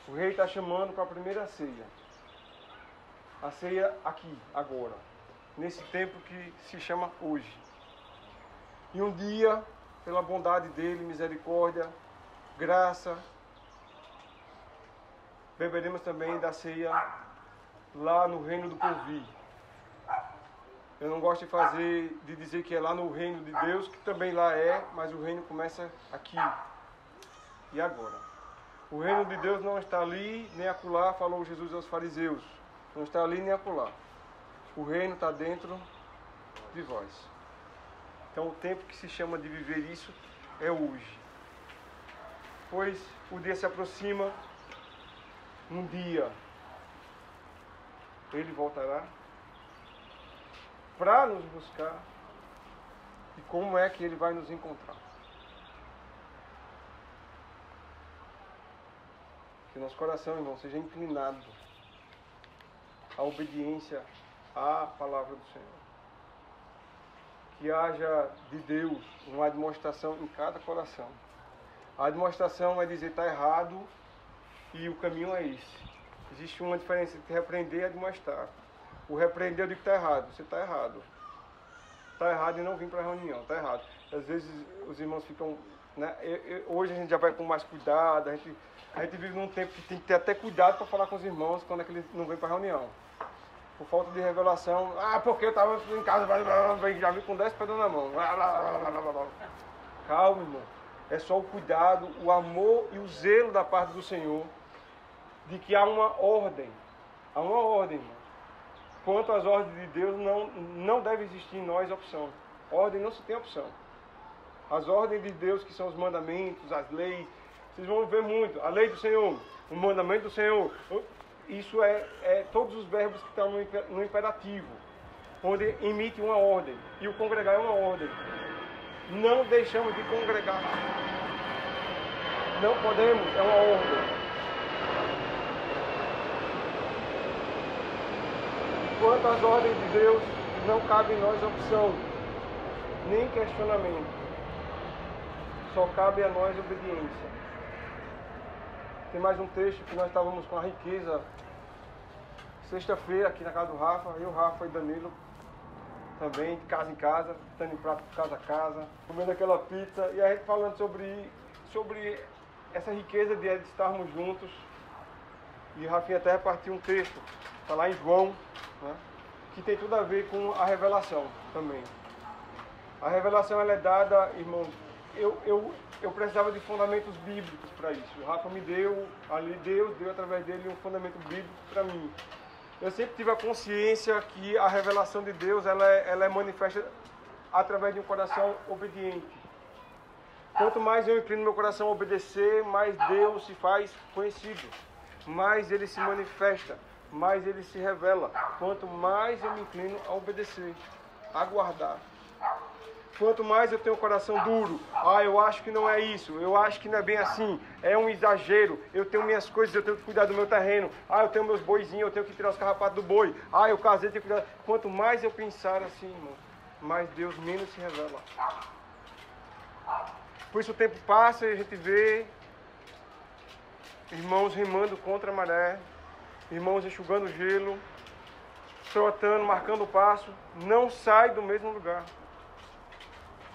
Speaker 1: O rei está chamando para a primeira ceia. A ceia aqui, agora. Nesse tempo que se chama hoje. E um dia, pela bondade dele, misericórdia, graça, beberemos também da ceia lá no reino do porvir. Eu não gosto de dizer que é lá no reino de Deus, que também lá é, mas o reino começa aqui e agora. O reino de Deus não está ali nem acolá, falou Jesus aos fariseus. Não está ali nem acolá. O reino está dentro de vós. Então o tempo que se chama de viver isso é hoje. Pois o dia se aproxima, um dia Ele voltará para nos buscar. E como é que Ele vai nos encontrar? Que nosso coração, irmão, seja inclinado à obediência à palavra do Senhor. Que haja de Deus uma demonstração em cada coração. A demonstração é dizer está errado e o caminho é esse. Existe uma diferença entre repreender e admoestar. O repreender eu digo que está errado, você está errado. Está errado e não vim para a reunião, está errado. Às vezes os irmãos ficam... Né? Hoje a gente já vai com mais cuidado, a gente vive num tempo que tem que ter até cuidado para falar com os irmãos quando é que eles não vêm para a reunião. Por falta de revelação. Porque eu estava em casa, já vi com 10 pedras na mão. Calma, irmão. É só o cuidado, o amor e o zelo da parte do Senhor de que há uma ordem. Há uma ordem, irmão. Quanto às ordens de Deus, não deve existir em nós opção. Ordem não se tem opção. As ordens de Deus, que são os mandamentos, as leis, vocês vão ver muito. A lei do Senhor, o mandamento do Senhor. Isso é todos os verbos que estão no imperativo, onde emite uma ordem. E o congregar é uma ordem. Não deixamos de congregar. Não podemos, é uma ordem. Quanto às ordens de Deus, não cabe em nós opção, nem questionamento. Só cabe a nós obediência. Tem mais um texto que nós estávamos com a riqueza sexta-feira aqui na casa do Rafa, eu, Rafa e Danilo também, de casa em casa, estando em prato de casa a casa, comendo aquela pizza e a gente falando sobre essa riqueza de estarmos juntos. E Rafinha até repartiu um texto, está lá em João, né, que tem tudo a ver com a revelação também. A revelação ela é dada, irmãos, eu precisava de fundamentos bíblicos para isso. O Rafa me deu, ali Deus deu através dele um fundamento bíblico para mim. Eu sempre tive a consciência que a revelação de Deus ela é manifesta através de um coração obediente. Quanto mais eu inclino meu coração a obedecer, mais Deus se faz conhecido, mais Ele se manifesta, mais Ele se revela. Quanto mais eu me inclino a obedecer, a guardar. Quanto mais eu tenho o coração duro, eu acho que não é isso, eu acho que não é bem assim, é um exagero, eu tenho minhas coisas, eu tenho que cuidar do meu terreno, eu tenho meus boizinhos, eu tenho que tirar os carrapatos do boi, eu casei, tenho que cuidar. Quanto mais eu pensar assim, irmão, mais Deus menos se revela. Por isso o tempo passa e a gente vê irmãos remando contra a maré, irmãos enxugando gelo, trotando, marcando o passo, não sai do mesmo lugar.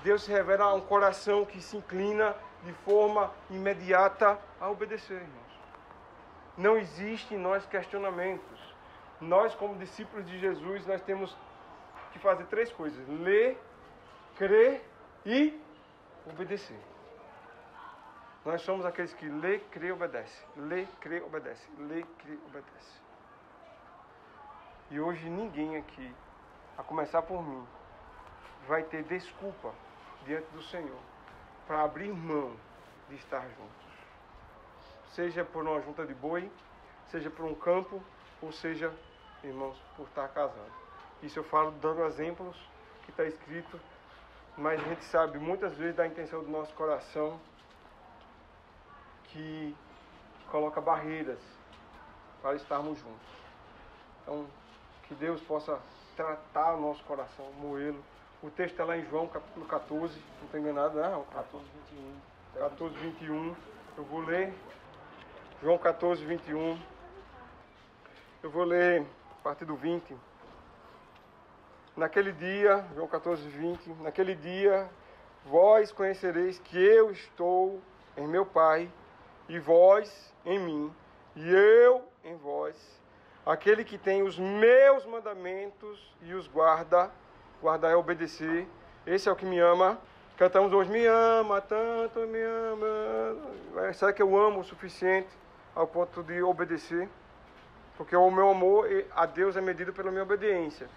Speaker 1: Deus se revela a um coração que se inclina de forma imediata a obedecer, irmãos. Não existe em nós questionamentos. Nós, como discípulos de Jesus, nós temos que fazer 3 coisas: ler, crer e obedecer. Nós somos aqueles que lê, crê, obedece. Lê, crê, obedece. Lê, crê, obedece. E hoje ninguém aqui, a começar por mim, vai ter desculpa diante do Senhor para abrir mão de estar juntos. Seja por uma junta de boi, seja por um campo, ou seja, irmãos, por estar casado. Isso eu falo dando exemplos que está escrito, mas a gente sabe muitas vezes da intenção do nosso coração que coloca barreiras para estarmos juntos. Então, que Deus possa tratar o nosso coração, moê-lo. O texto está lá em João, capítulo 14, não estou enganado, né? 14, 21. 14, 21. Eu vou ler João 14, 21. Eu vou ler a partir do 20. Naquele dia, João 14, 20. Naquele dia, vós conhecereis que eu estou em meu Pai, e vós em mim, e eu em vós. Aquele que tem os meus mandamentos e os guarda, guardar é obedecer, esse é o que me ama. Cantamos hoje, me ama tanto, me ama. Será que eu amo o suficiente ao ponto de obedecer? Porque o meu amor a Deus é medido pela minha obediência.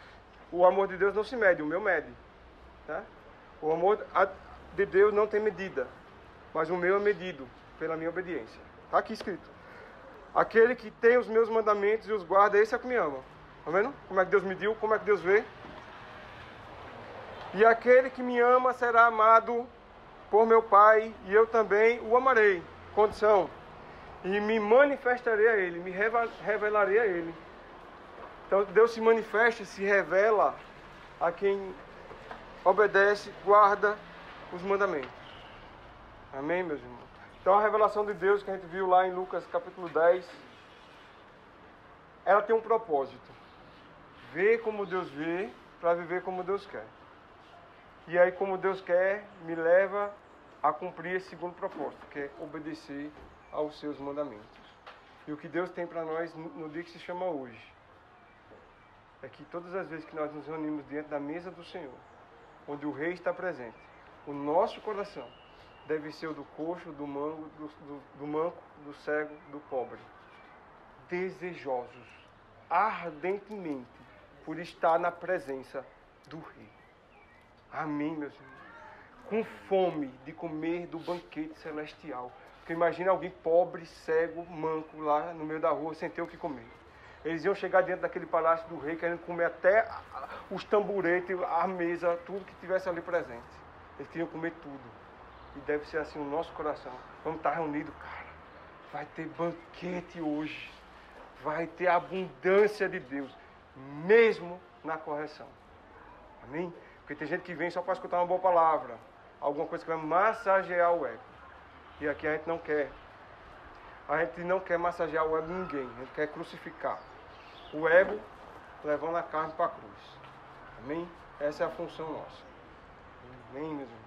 Speaker 1: O amor de Deus não se mede, o meu mede. Tá? O amor de Deus não tem medida, mas o meu é medido pela minha obediência. Está aqui escrito. Aquele que tem os meus mandamentos e os guarda, esse é o que me ama. Tá vendo? Como é que Deus mediu, como é que Deus vê. E aquele que me ama será amado por meu Pai, e eu também o amarei. Condição. E me manifestarei a Ele, me revelarei a Ele. Então Deus se manifesta e se revela a quem obedece, guarda os mandamentos. Amém, meus irmãos? Então a revelação de Deus que a gente viu lá em Lucas capítulo 10, ela tem um propósito. Ver como Deus vê, para viver como Deus quer. E aí como Deus quer, me leva a cumprir esse segundo propósito, que é obedecer aos seus mandamentos. E o que Deus tem para nós no dia que se chama hoje, é que todas as vezes que nós nos reunimos diante da mesa do Senhor, onde o Rei está presente, o nosso coração deve ser o do coxo, do manco, do cego, do pobre. Desejosos, ardentemente, por estar na presença do Rei. Amém, meus irmãos? Com fome de comer do banquete celestial. Porque imagina alguém pobre, cego, manco, lá no meio da rua, sem ter o que comer. Eles iam chegar dentro daquele palácio do rei, querendo comer até os tamburetes, a mesa, tudo que tivesse ali presente. Eles queriam comer tudo. E deve ser assim o nosso coração. Vamos estar reunidos, cara. Vai ter banquete hoje. Vai ter abundância de Deus. Mesmo na correção. Amém? Porque tem gente que vem só para escutar uma boa palavra. Alguma coisa que vai massagear o ego. E aqui a gente não quer. A gente não quer massagear o ego de ninguém. A gente quer crucificar o ego, levando a carne para a cruz. Amém? Essa é a função nossa. Amém, meus irmãos?